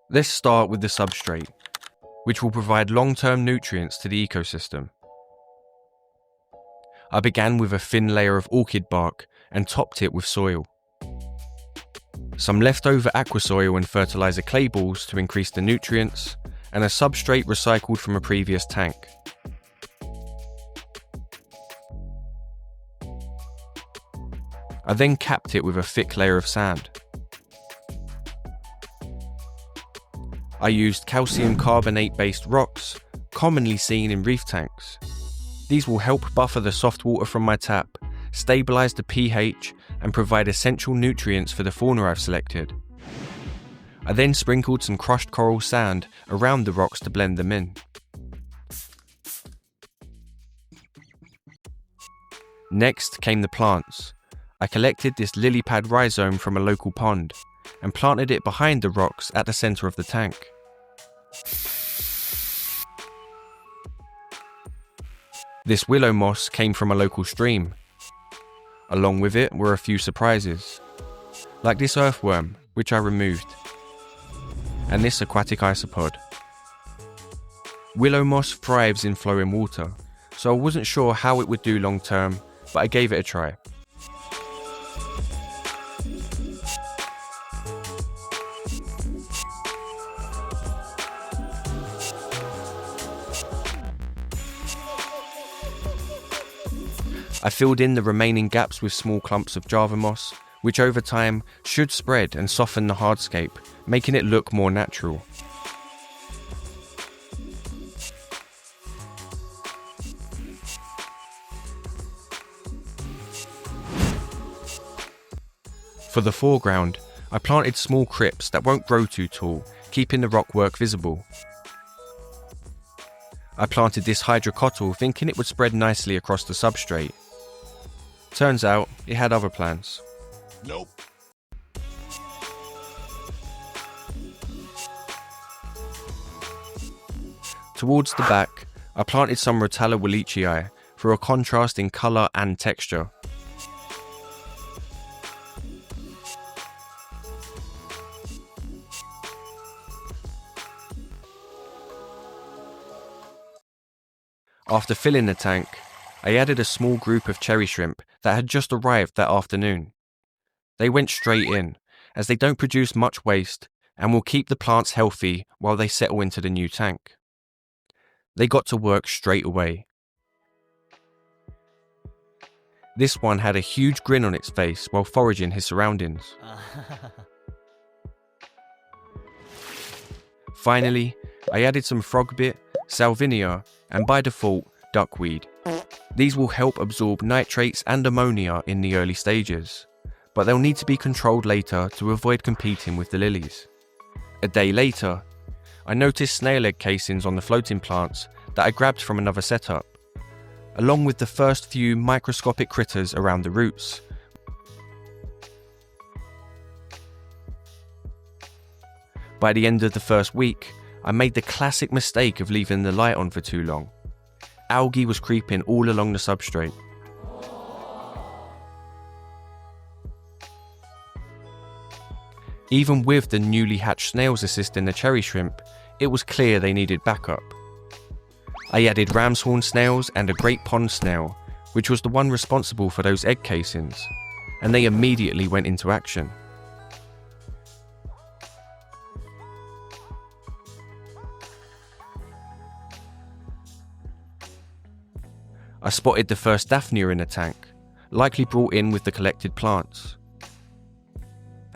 Let's start with the substrate, which will provide long-term nutrients to the ecosystem. I began with a thin layer of orchid bark and topped it with soil. Some leftover aqua soil and fertilizer clay balls to increase the nutrients, and a substrate recycled from a previous tank. I then capped it with a thick layer of sand. I used calcium carbonate-based rocks, commonly seen in reef tanks. These will help buffer the soft water from my tap, stabilize the pH, and provide essential nutrients for the fauna I've selected. I then sprinkled some crushed coral sand around the rocks to blend them in. Next came the plants. I collected this lily pad rhizome from a local pond and planted it behind the rocks at the center of the tank. This willow moss came from a local stream. Along with it were a few surprises, like this earthworm, which I removed, and this aquatic isopod. Willow moss thrives in flowing water, so I wasn't sure how it would do long term, but I gave it a try. I filled in the remaining gaps with small clumps of Java moss, which over time should spread and soften the hardscape, making it look more natural. For the foreground, I planted small crypts that won't grow too tall, keeping the rockwork visible. I planted this hydra thinking it would spread nicely across the substrate. Turns out, it had other plans. Nope. Towards the back, I planted some Rotala wallichii for a contrast in colour and texture. After filling the tank, I added a small group of cherry shrimp that had just arrived that afternoon. They went straight in, as they don't produce much waste and will keep the plants healthy while they settle into the new tank. They got to work straight away. This one had a huge grin on its face while foraging his surroundings. Finally, I added some frogbit, salvinia, and by default, duckweed. These will help absorb nitrates and ammonia in the early stages, but they'll need to be controlled later to avoid competing with the lilies. A day later, I noticed snail egg casings on the floating plants that I grabbed from another setup, along with the first few microscopic critters around the roots. By the end of the first week, I made the classic mistake of leaving the light on for too long. Algae was creeping all along the substrate. Even with the newly hatched snails assisting the cherry shrimp, it was clear they needed backup. I added ram's horn snails and a great pond snail, which was the one responsible for those egg casings, and they immediately went into action. I spotted the first daphnia in the tank, likely brought in with the collected plants.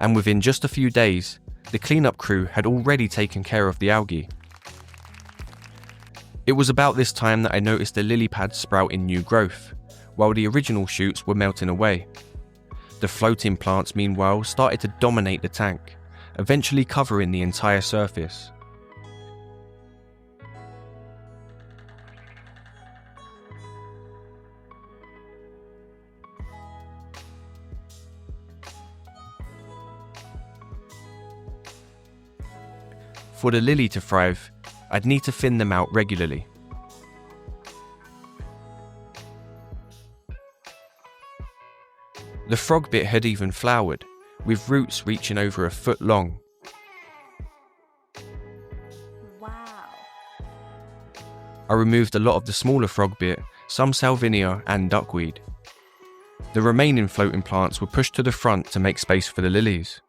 And within just a few days, the cleanup crew had already taken care of the algae. It was about this time that I noticed the lily pads sprouting new growth, while the original shoots were melting away. The floating plants, meanwhile, started to dominate the tank, eventually covering the entire surface. For the lily to thrive, I'd need to thin them out regularly. The frogbit had even flowered, with roots reaching over a foot long. I removed a lot of the smaller frog bit, some salvinia and duckweed. The remaining floating plants were pushed to the front to make space for the lilies.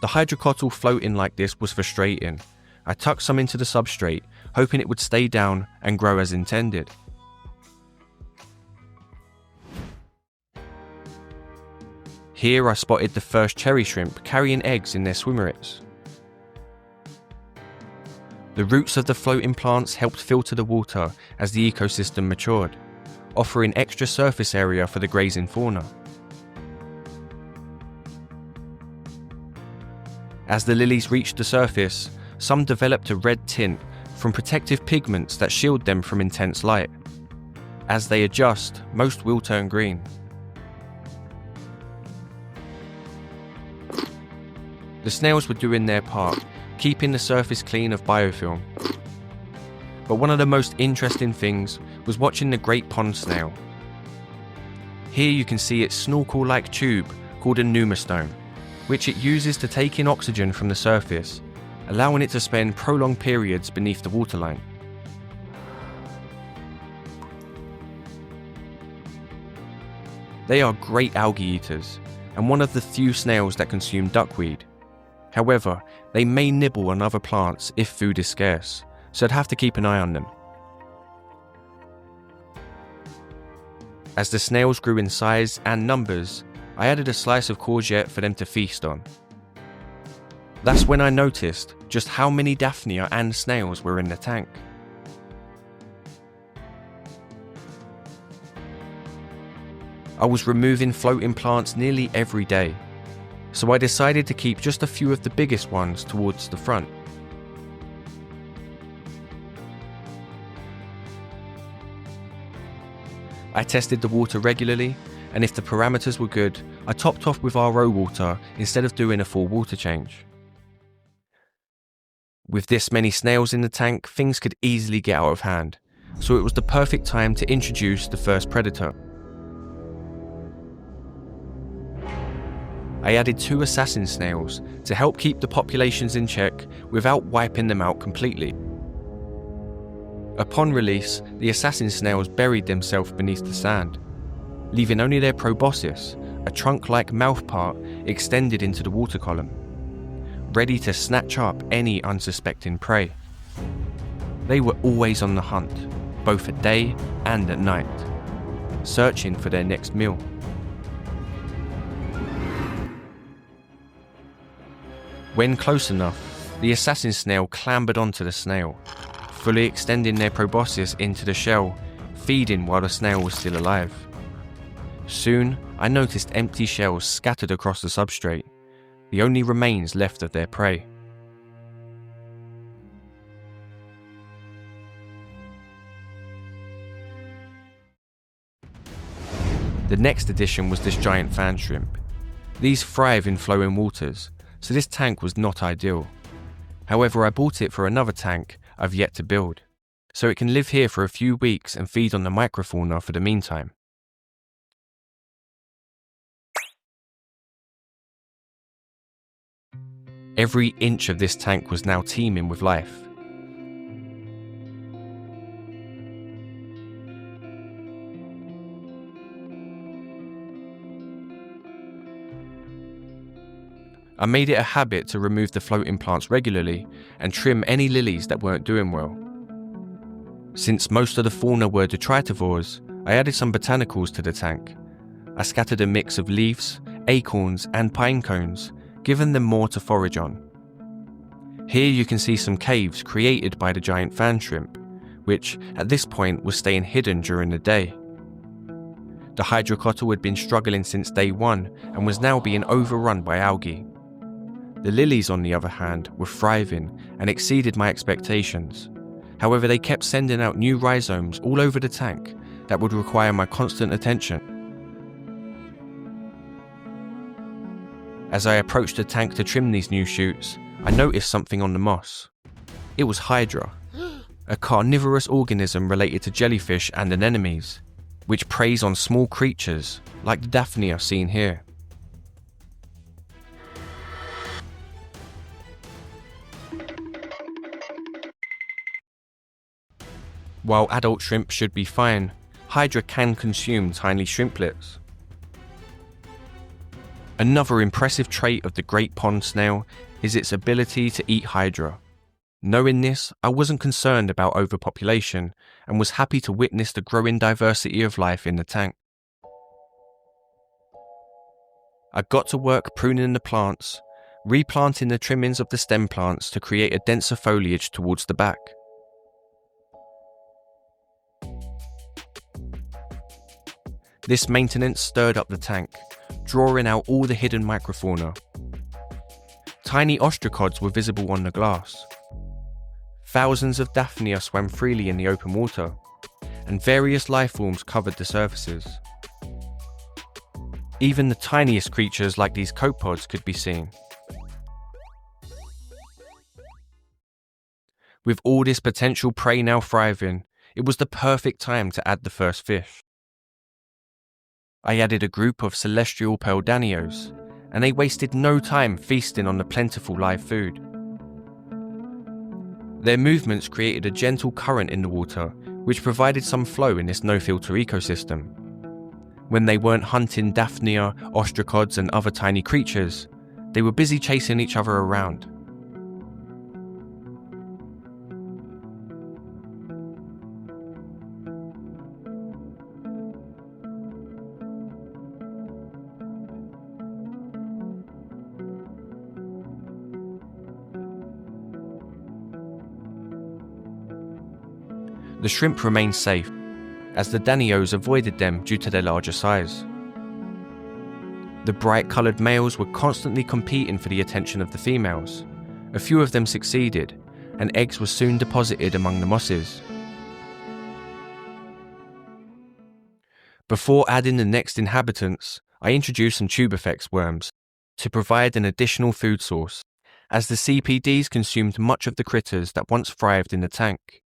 The hydrocotyle floating like this was frustrating. I tucked some into the substrate, hoping it would stay down and grow as intended. Here I spotted the first cherry shrimp carrying eggs in their swimmerets. The roots of the floating plants helped filter the water as the ecosystem matured, offering extra surface area for the grazing fauna. As the lilies reached the surface, some developed a red tint from protective pigments that shield them from intense light. As they adjust, most will turn green. The snails were doing their part, keeping the surface clean of biofilm. But one of the most interesting things was watching the great pond snail. Here you can see its snorkel-like tube called a pneumostome, which it uses to take in oxygen from the surface, allowing it to spend prolonged periods beneath the waterline. They are great algae eaters, and one of the few snails that consume duckweed. However, they may nibble on other plants if food is scarce, so I'd have to keep an eye on them. As the snails grew in size and numbers, I added a slice of courgette for them to feast on. That's when I noticed just how many daphnia and snails were in the tank. I was removing floating plants nearly every day, so I decided to keep just a few of the biggest ones towards the front. I tested the water regularly, and if the parameters were good, I topped off with RO water instead of doing a full water change. With this many snails in the tank, things could easily get out of hand, so it was the perfect time to introduce the first predator. I added 2 assassin snails to help keep the populations in check without wiping them out completely. Upon release, the assassin snails buried themselves beneath the sand, leaving only their proboscis, a trunk-like mouth part, extended into the water column, ready to snatch up any unsuspecting prey. They were always on the hunt, both at day and at night, searching for their next meal. When close enough, the assassin snail clambered onto the snail, fully extending their proboscis into the shell, feeding while the snail was still alive. Soon, I noticed empty shells scattered across the substrate, the only remains left of their prey. The next addition was this giant fan shrimp. These thrive in flowing waters, so this tank was not ideal. However, I bought it for another tank I've yet to build, so it can live here for a few weeks and feed on the microfauna for the meantime. Every inch of this tank was now teeming with life. I made it a habit to remove the floating plants regularly and trim any lilies that weren't doing well. Since most of the fauna were detritivores, I added some botanicals to the tank. I scattered a mix of leaves, acorns and pine cones, giving them more to forage on. Here you can see some caves created by the giant fan shrimp, which at this point was staying hidden during the day. The hydrocotyle had been struggling since day one and was now being overrun by algae. The lilies, on the other hand, were thriving and exceeded my expectations. However, they kept sending out new rhizomes all over the tank that would require my constant attention. As I approached the tank to trim these new shoots, I noticed something on the moss. It was hydra, a carnivorous organism related to jellyfish and anemones, which preys on small creatures like the daphnia seen here. While adult shrimp should be fine, hydra can consume tiny shrimplets. Another impressive trait of the great pond snail is its ability to eat hydra. Knowing this, I wasn't concerned about overpopulation and was happy to witness the growing diversity of life in the tank. I got to work pruning the plants, replanting the trimmings of the stem plants to create a denser foliage towards the back. This maintenance stirred up the tank, drawing out all the hidden microfauna. Tiny ostracods were visible on the glass. Thousands of daphnia swam freely in the open water, and various life forms covered the surfaces. Even the tiniest creatures like these copepods could be seen. With all this potential prey now thriving, it was the perfect time to add the first fish. I added a group of celestial pearl danios, and they wasted no time feasting on the plentiful live food. Their movements created a gentle current in the water, which provided some flow in this nofilter ecosystem. When they weren't hunting daphnia, ostracods and other tiny creatures, they were busy chasing each other around. The shrimp remained safe, as the danios avoided them due to their larger size. The bright-coloured males were constantly competing for the attention of the females. A few of them succeeded, and eggs were soon deposited among the mosses. Before adding the next inhabitants, I introduced some tubifex worms to provide an additional food source, as the CPDs consumed much of the critters that once thrived in the tank.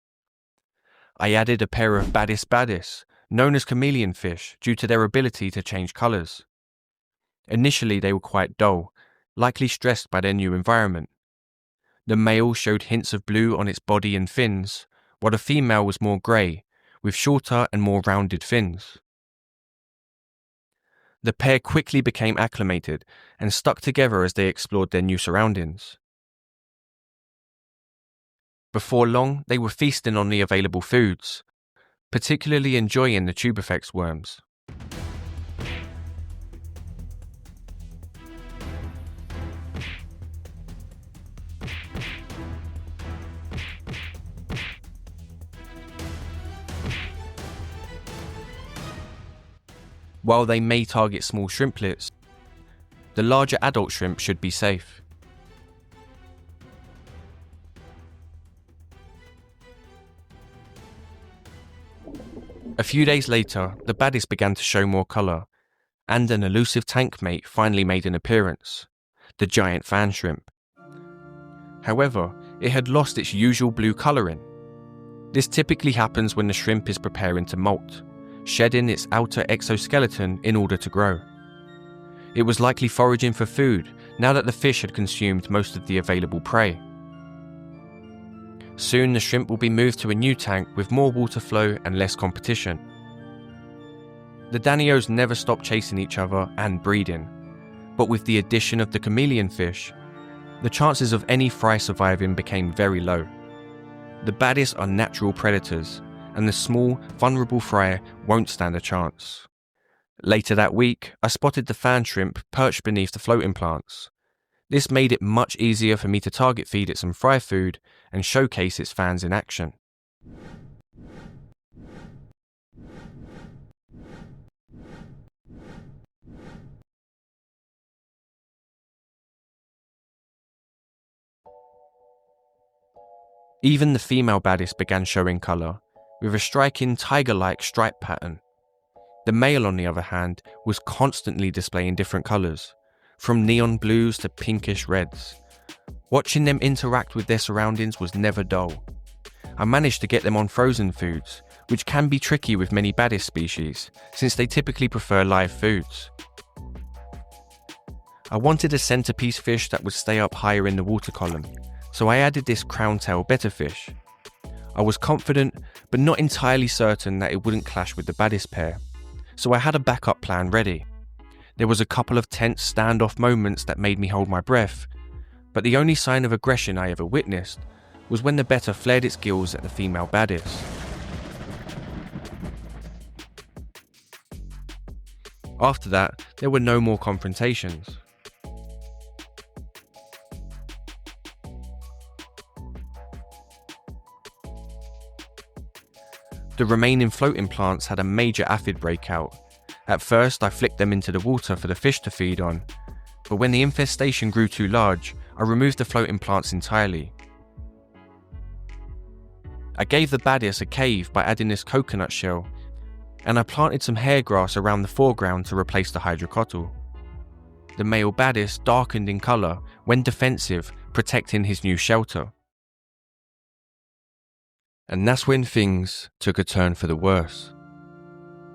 I added a pair of Badis, known as chameleon fish due to their ability to change colours. Initially they were quite dull, likely stressed by their new environment. The male showed hints of blue on its body and fins, while the female was more grey, with shorter and more rounded fins. The pair quickly became acclimated and stuck together as they explored their new surroundings. Before long, they were feasting on the available foods, particularly enjoying the tubifex worms. While they may target small shrimplets, the larger adult shrimp should be safe. A few days later, the Badis began to show more colour, and an elusive tank mate finally made an appearance, the giant fan shrimp. However, it had lost its usual blue colouring. This typically happens when the shrimp is preparing to molt, shedding its outer exoskeleton in order to grow. It was likely foraging for food now that the fish had consumed most of the available prey. Soon the shrimp will be moved to a new tank with more water flow and less competition. The danios never stopped chasing each other and breeding, but with the addition of the chameleon fish, the chances of any fry surviving became very low. The Badis are natural predators, and the small, vulnerable fry won't stand a chance. Later that week, I spotted the fan shrimp perched beneath the floating plants. This made it much easier for me to target feed it some fry food and showcase its fans in action. Even the female Badis began showing colour, with a striking tiger-like stripe pattern. The male, on the other hand, was constantly displaying different colours, from neon blues to pinkish reds. Watching them interact with their surroundings was never dull. I managed to get them on frozen foods, which can be tricky with many Badis species, since they typically prefer live foods. I wanted a centerpiece fish that would stay up higher in the water column, so I added this crown-tail betta fish. I was confident, but not entirely certain that it wouldn't clash with the Badis pair, so I had a backup plan ready. There was a couple of tense standoff moments that made me hold my breath, but the only sign of aggression I ever witnessed was when the betta flared its gills at the female Badis. After that, there were no more confrontations. The remaining floating plants had a major aphid breakout. At first, I flicked them into the water for the fish to feed on, but when the infestation grew too large, I removed the floating plants entirely. I gave the Badis a cave by adding this coconut shell, and I planted some hair grass around the foreground to replace the hydra. The male Badis darkened in colour when defensive, protecting his new shelter. And that's when things took a turn for the worse.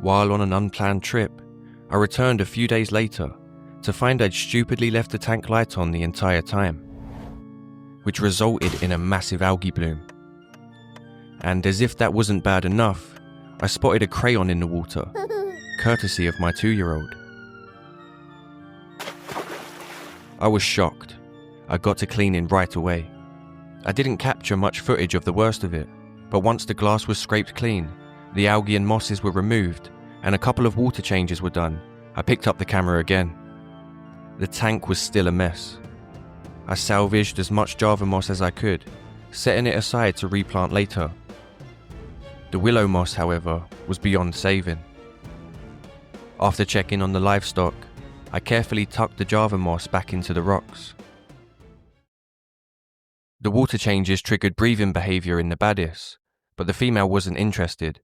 While on an unplanned trip, I returned a few days later to find I'd stupidly left the tank light on the entire time, which resulted in a massive algae bloom. And as if that wasn't bad enough, I spotted a crayon in the water, courtesy of my 2-year-old. I was shocked. I got to cleaning right away. I didn't capture much footage of the worst of it, but once the glass was scraped clean, the algae and mosses were removed, and a couple of water changes were done, I picked up the camera again. The tank was still a mess. I salvaged as much Java moss as I could, setting it aside to replant later. The willow moss, however, was beyond saving. After checking on the livestock, I carefully tucked the Java moss back into the rocks. The water changes triggered breathing behaviour in the Badis, but the female wasn't interested.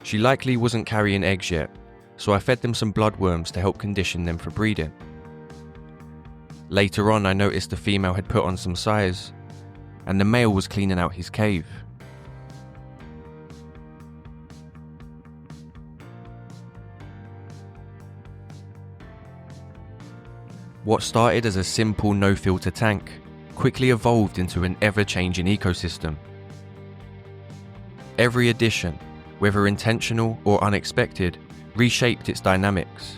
She likely wasn't carrying eggs yet, so I fed them some bloodworms to help condition them for breeding. Later on, I noticed the female had put on some size, and the male was cleaning out his cave. What started as a simple no-filter tank quickly evolved into an ever-changing ecosystem. Every addition, whether intentional or unexpected, reshaped its dynamics.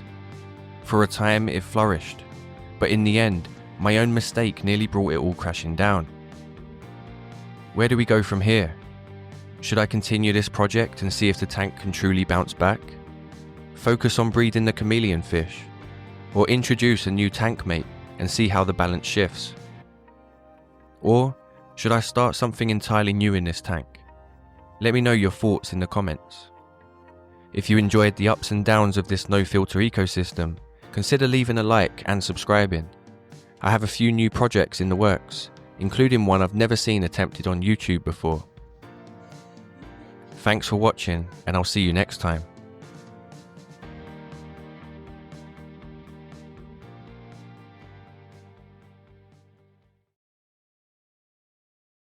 For a time it flourished, but in the end, my own mistake nearly brought it all crashing down. Where do we go from here? Should I continue this project and see if the tank can truly bounce back? Focus on breeding the chameleon fish? Or introduce a new tank mate and see how the balance shifts? Or should I start something entirely new in this tank? Let me know your thoughts in the comments. If you enjoyed the ups and downs of this no-filter ecosystem, consider leaving a like and subscribing. I have a few new projects in the works, including one I've never seen attempted on YouTube before. Thanks for watching, and I'll see you next time.